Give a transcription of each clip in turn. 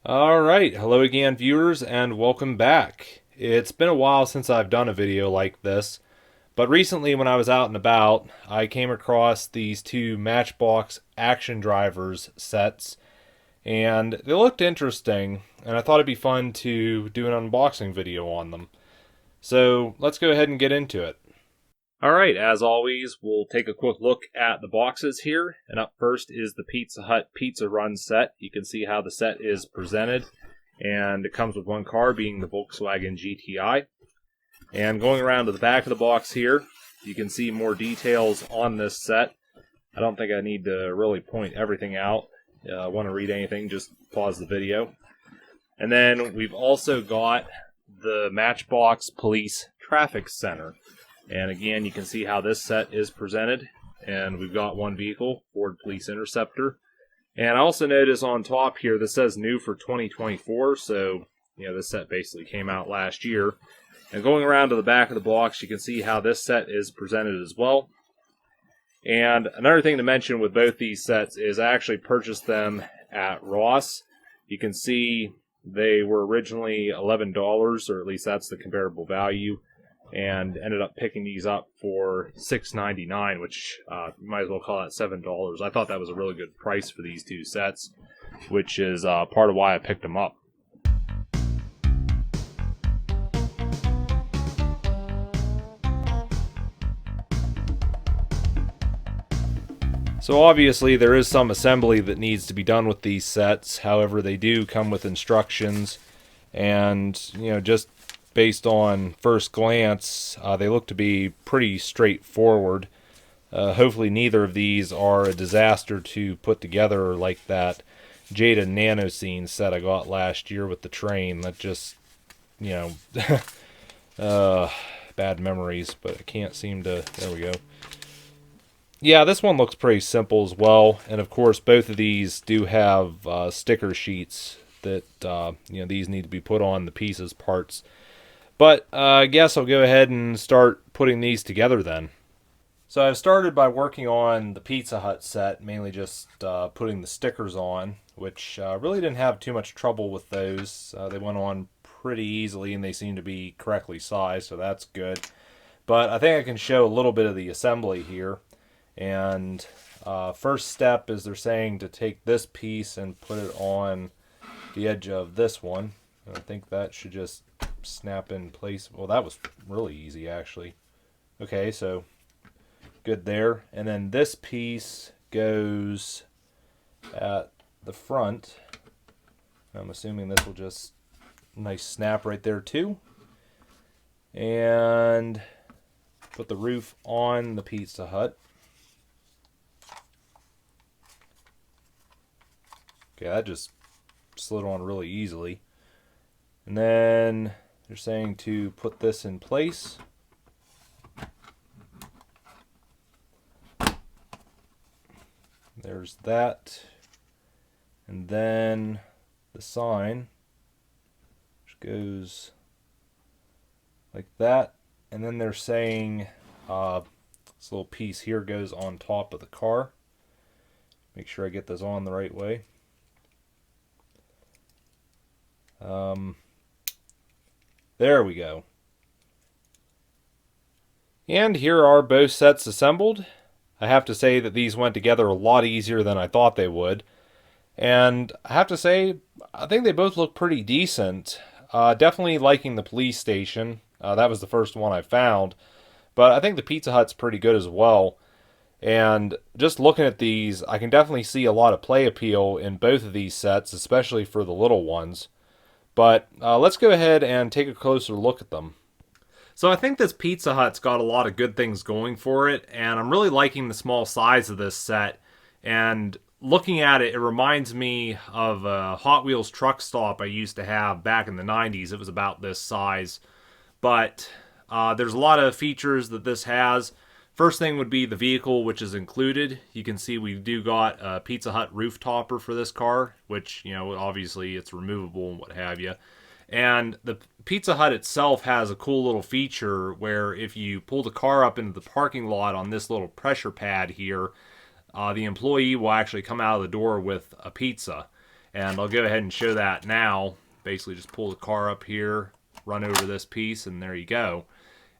Alright, hello again viewers and welcome back. It's been a while since I've done a video like this, but recently when I was out and about, I came across these two Matchbox action drivers sets, and they looked interesting, and I thought it'd be fun to do an unboxing video on them. So let's go ahead and get into it. Alright, as always, we'll take a quick look at the boxes here. And up first is the Pizza Hut Pizza Run set. You can see how the set is presented. And it comes with one car, being the Volkswagen GTI. And going around to the back of the box here, you can see more details on this set. I don't think I need to really point everything out. Want to read anything, just pause the video. And then we've also got the Matchbox Police Traffic Center. And again, you can see how this set is presented. And we've got one vehicle, Ford Police Interceptor. And I also notice on top here, this says new for 2024. So, this set basically came out last year. And going around to the back of the box, you can see how this set is presented as well. And another thing to mention with both these sets is I actually purchased them at Ross. You can see they were originally $11, or at least that's the comparable value. And ended up picking these up for $6.99, which you might as well call that $7. I thought that was a really good price for these two sets, which is part of why I picked them up. So obviously there is some assembly that needs to be done with these sets. However, they do come with instructions, and just based on first glance, they look to be pretty straightforward. Hopefully neither of these are a disaster to put together like that Jada Nano Scene set I got last year with the train. That just, bad memories, but I can't seem to, there we go. Yeah, this one looks pretty simple as well, and of course both of these do have sticker sheets that, these need to be put on the pieces parts. But I guess I'll go ahead and start putting these together then. So I've started by working on the Pizza Hut set, mainly just putting the stickers on, which really didn't have too much trouble with those. They went on pretty easily and they seem to be correctly sized, so that's good. But I think I can show a little bit of the assembly here. And first step is they're saying to take this piece and put it on the edge of this one. And I think that should just snap in place. Well, that was really easy actually. Okay, so good there. And then this piece goes at the front. I'm assuming this will just nice snap right there too. And put the roof on the Pizza Hut. Okay, that just slid on really easily. And then they're saying to put this in place. There's that. And then the sign, which goes like that. And then they're saying this little piece here goes on top of the car. Make sure I get this on the right way. There we go. And here are both sets assembled. I have to say that these went together a lot easier than I thought they would. And I have to say, I think they both look pretty decent. Definitely liking the police station. That was the first one I found. But I think the Pizza Hut's pretty good as well. And just looking at these, I can definitely see a lot of play appeal in both of these sets, especially for the little ones. But let's go ahead and take a closer look at them. So I think this Pizza Hut's got a lot of good things going for it, and I'm really liking the small size of this set. And looking at it, it reminds me of a Hot Wheels truck stop I used to have back in the 90s. It was about this size. But there's a lot of features that this has. First thing would be the vehicle, which is included. You can see we do got a Pizza Hut roof topper for this car, which, obviously it's removable and what have you. And the Pizza Hut itself has a cool little feature where if you pull the car up into the parking lot on this little pressure pad here, the employee will actually come out of the door with a pizza. And I'll go ahead and show that now. Basically just pull the car up here, run over this piece, and there you go.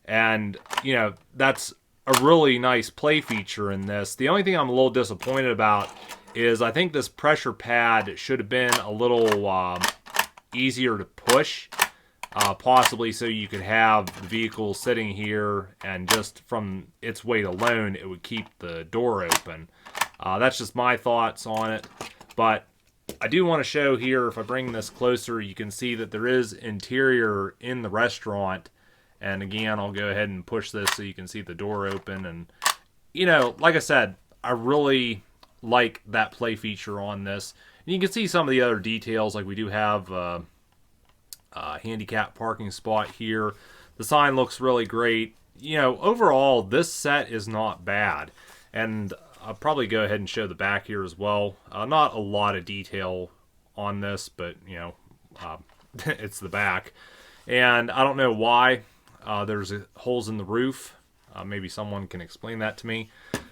And, you know, that's a really nice play feature in this. The only thing I'm a little disappointed about is I think this pressure pad should have been a little easier to push. Possibly so you could have the vehicle sitting here and just from its weight alone it would keep the door open. That's just my thoughts on it, but I do want to show here, if I bring this closer, you can see that there is interior in the restaurant. And again, I'll go ahead and push this so you can see the door open. And, you know, like I said, I really like that play feature on this. And you can see some of the other details, like we do have handicap parking spot here. The sign looks really great. You know, overall, this set is not bad. And I'll probably go ahead and show the back here as well. Not a lot of detail on this, but, you know, it's the back. And I don't know why there's holes in the roof. Maybe someone can explain that to me.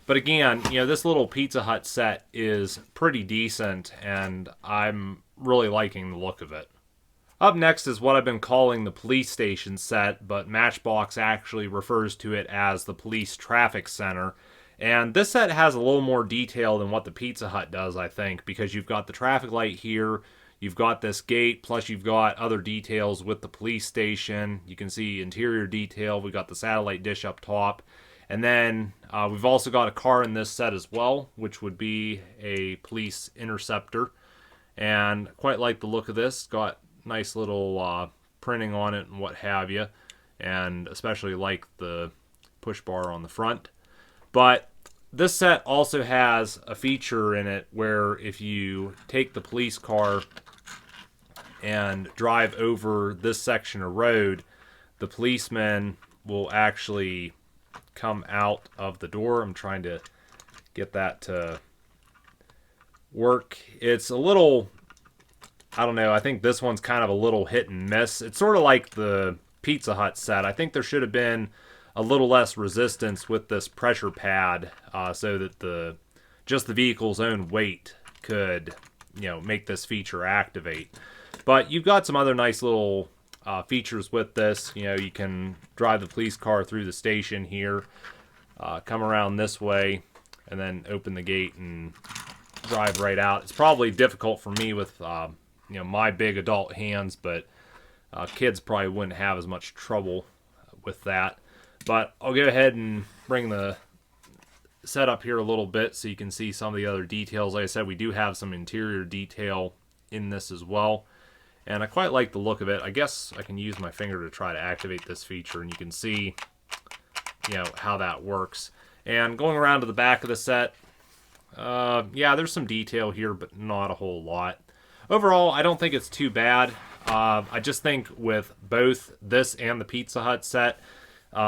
But again, you know, this little Pizza Hut set is pretty decent, and I'm really liking the look of it. Up next is what I've been calling the police station set, but Matchbox actually refers to it as the police traffic center. And this set has a little more detail than what the Pizza Hut does, I think, because you've got the traffic light here, you've got this gate, plus you've got other details with the police station. You can see interior detail, we've got the satellite dish up top. And then we've also got a car in this set as well, which would be a police interceptor. And quite like the look of this. Got nice little printing on it and what have you, and especially like the push bar on the front. But this set also has a feature in it where if you take the police car and drive over this section of road, the policemen will actually come out of the door. I'm trying to get that to work. It's a little, I don't know, I think this one's kind of a little hit and miss. It's sort of like the Pizza Hut set. I think there should have been a little less resistance with this pressure pad so that just the vehicle's own weight could, you know, make this feature activate. But you've got some other nice little features with this. You know, you can drive the police car through the station here, come around this way, and then open the gate and drive right out. It's probably difficult for me with you know, my big adult hands, but kids probably wouldn't have as much trouble with that. But I'll go ahead and bring the setup here a little bit so you can see some of the other details. Like I said, we do have some interior detail in this as well, and I quite like the look of it. I guess I can use my finger to try to activate this feature, and you can see, you know, how that works. And going around to the back of the set, yeah, there's some detail here, but not a whole lot. Overall, I don't think it's too bad. I just think with both this and the Pizza Hut set,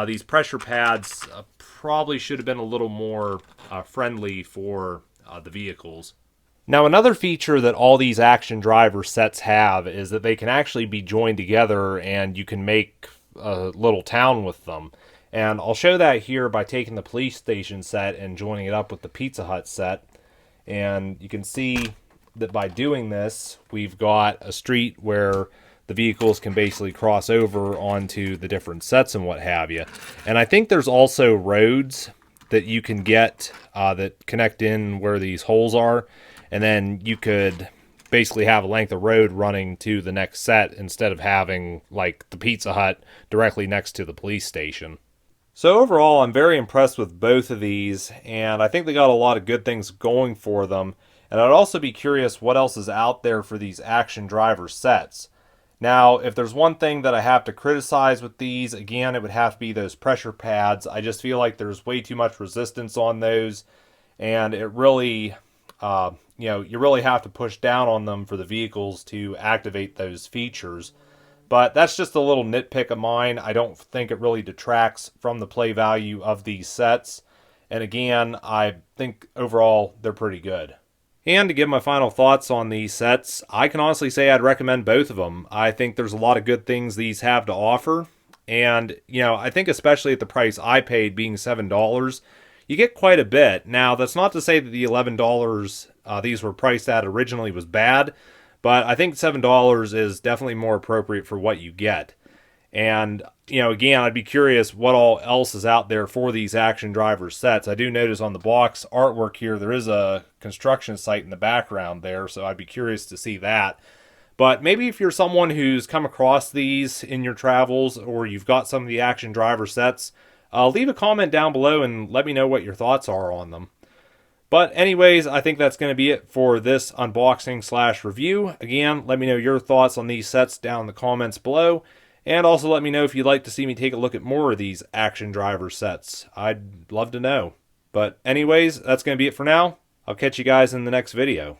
these pressure pads probably should have been a little more friendly for the vehicles. Now, another feature that all these action driver sets have is that they can actually be joined together and you can make a little town with them. And I'll show that here by taking the police station set and joining it up with the Pizza Hut set. And you can see that by doing this, we've got a street where the vehicles can basically cross over onto the different sets and what have you. And I think there's also roads that you can get that connect in where these holes are. And then you could basically have a length of road running to the next set instead of having like the Pizza Hut directly next to the police station. So overall, I'm very impressed with both of these, and I think they got a lot of good things going for them. And I'd also be curious what else is out there for these action driver sets. Now, if there's one thing that I have to criticize with these, again, it would have to be those pressure pads. I just feel like there's way too much resistance on those, and it really, you know, you really have to push down on them for the vehicles to activate those features. But that's just a little nitpick of mine. I don't think it really detracts from the play value of these sets. And again, I think overall they're pretty good. And to give my final thoughts on these sets, I can honestly say I'd recommend both of them. I think there's a lot of good things these have to offer. And, you know, I think especially at the price I paid, being $7, you get quite a bit. Now, that's not to say that the $11 these were priced at originally was bad. But I think $7 is definitely more appropriate for what you get. And, again, I'd be curious what all else is out there for these action driver sets. I do notice on the box artwork here, there is a construction site in the background there, so I'd be curious to see that. But maybe if you're someone who's come across these in your travels, or you've got some of the action driver sets, leave a comment down below and let me know what your thoughts are on them. But anyways, I think that's going to be it for this unboxing slash review. Again, let me know your thoughts on these sets down in the comments below. And also let me know if you'd like to see me take a look at more of these action driver sets. I'd love to know. But anyways, that's going to be it for now. I'll catch you guys in the next video.